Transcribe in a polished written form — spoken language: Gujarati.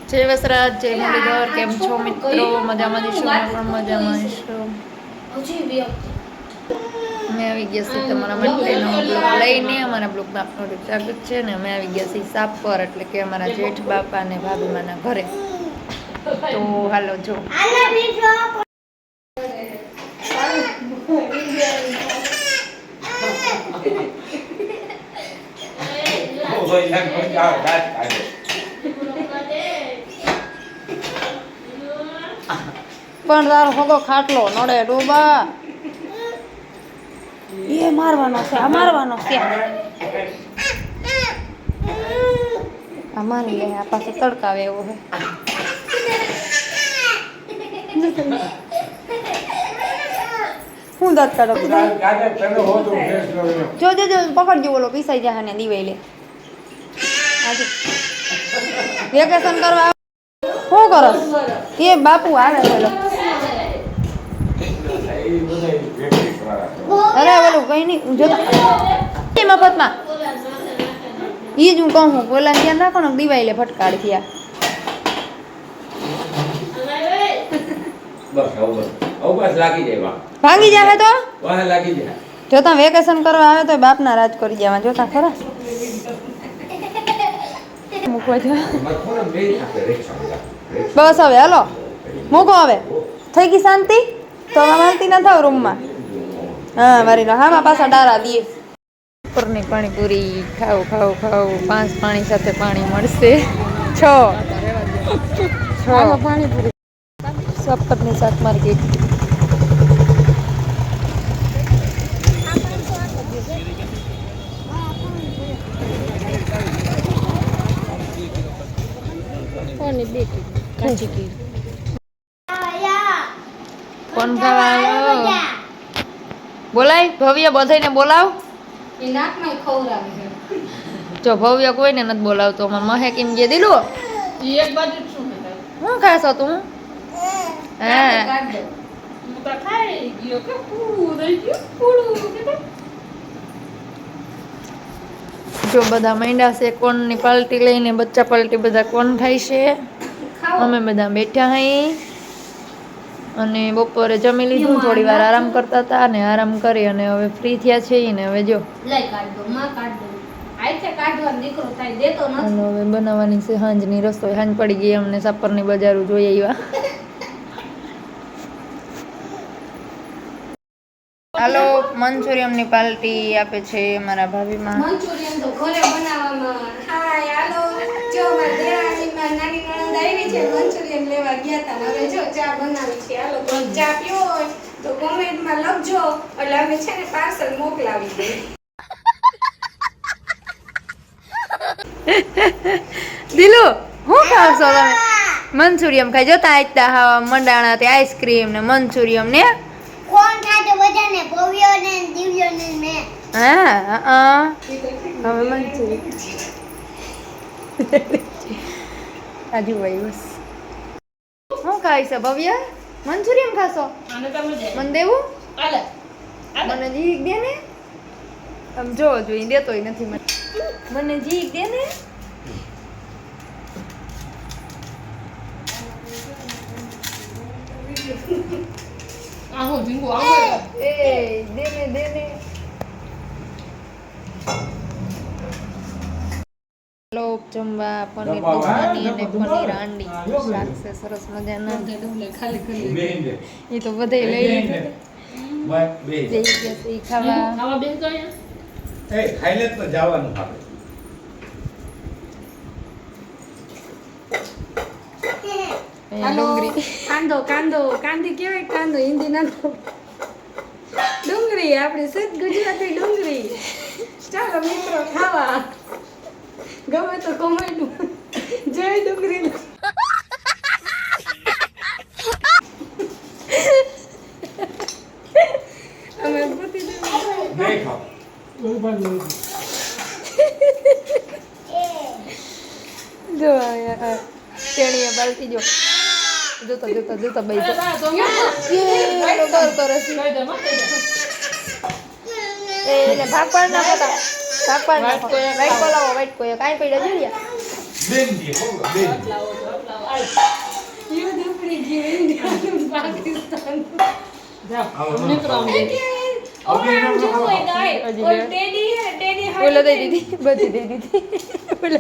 જય વસરાજ, જય મુરલીધર. કેમ છો મિત્રો? મજામાં જઈશું, મેં પણ મજામાં છું. અમે આવી ગયા છીએ તમારા માટે નવો બ્લોગ લઈને. અમારા બ્લોગમાં આપનું સ્વાગત છે ને અમે આવી ગયા છીએ સાપર, એટલે કે અમારા જેઠ બાપા ને ભાભીમાના ઘરે. તો હાલો જો પણ તારો હોગો ખાટલો નડે ડોબા. એ મારવાનો છે, આ મારવાનો છે. આ મારી લે, આ પાસે તડકાવે એવો છે. હું દાંત કાઢો જો જો જો પકડજો, બોલો પીસાઈ જાય ને દિવાઈ લે. વેકેશન કરવા શું કરો? એ બાપુ આવે બોલો. અરે બોલું કઈ નહીં જોતા મફતમાં ઈ જ હું કહું છું. બોલા ધ્યાન રાખો ને દિવાઈ લે ફટકાડ થયા. ભાગી જાય તો જોતા વેકેશન કરવા આવે તો બાપના રાજ કરી જવા જોતા ખરા. બસ હવે હાલો મૂકો. હવે થઈ ગઈ શાંતિ? તો શાંતિ ના થાવ રૂમમાં. હા મારી હામાં પાછા ડારા દીએ. ઉપરની પાણીપુરી ખાવ ખાવ ખાવ. 5 પાણી સાથે પાણી મળશે. 6 પાણીપુરી સપતની શાક માર્કેટ. કોણ ખાવા બોલાય? ભવ્ય બધાને બોલાવ. જો ભવ્ય કોઈને નથી બોલાવતો. મહે કેમ જે દીલું શું ખાશો તું? હા જો બધા માંડ્યા છે કોણની પાર્ટી લઈને. બચ્ચા પાર્ટી બધા કોણ થાય છે. અમે બધા બેઠા હઈ અને બપોરે જમી લીધું. થોડી વાર આરામ કરતા હતા અને આરામ કરી અને હવે ફ્રી થયા છે ને હવે જો હવે બનાવવાની છે સાંજની રસોઈ. સાંજ પડી ગઈ અમને સાપરની બજારું જોઈ આવ્યા. હાલો મંચુરિયમની પાર્ટી આપે છે મારા ભાભીમાં. મંચુરિયન તો ઘરે બનાવવામાં. હાય હાલો જો મારી દેરાણી માં નાની નણંદ આવી છે. મંચુરિયન લેવા ગયા હતા. હવે જો ચા બનાવી છે. હાલો તો ચા પીવો હોય તો કોમેન્ટમાં લખજો, એટલે અમે છે ને પાર્સલ મોકલાવી દઈએ. દિલુ હું ખાવશો તમે? મંચુરિયમ ખાઈ જતા આટલા મંડાણા તે આઈસ્ક્રીમ ને મંચુરિયમ ને કોણ ખાતે બધાને ભવ્યો ને દિવ્યો ને મે. હા હવે મંચુરિયમ આજુ ભાઈ બસ શું ખાય છે ભવ્ય? મંચુરિયમ ખાશો? મને દેવું? મને જીક દે ને. આમ જો જોઈ દેતોય નથી મને જીક દે ને. આહો જીંગો એ દેને દેને. લોક જમવા પનીર દુખાની અને પનીર હાંડી શાક છે સરસ મજાના. એ તો બધે લઈ લીધું. ખાવા ખાઈને તો જવાનું આપણે. ડુંગળી કાંદો કાંદી કેવાય? કાંદો હિન્દી ના ડુંગળી, આપણી શુદ્ધ ગુજરાતી ડુંગળી. ચાલો મિત્રો ખાવા. ગમે તો કોમેન્ટ જય ડુંગળી. અમે પૂછી નહીં ખાવ. જો તેણીએ બાલતી જો જોતા જોતા જોતા બાઈ તો એને ભાગ પાડ નાખો તા ભાગ પાડ નાખો. વાઈટ બોલાવો વાઈટ કોઈ કાંઈ પડ્યા જોયા બેન દી હો બેન યુદ્ધ ઉપડી ગયું ઇન્ડિયા પાકિસ્તાન બોલો દઈ દીધી બધી દઈ દીધી બોલો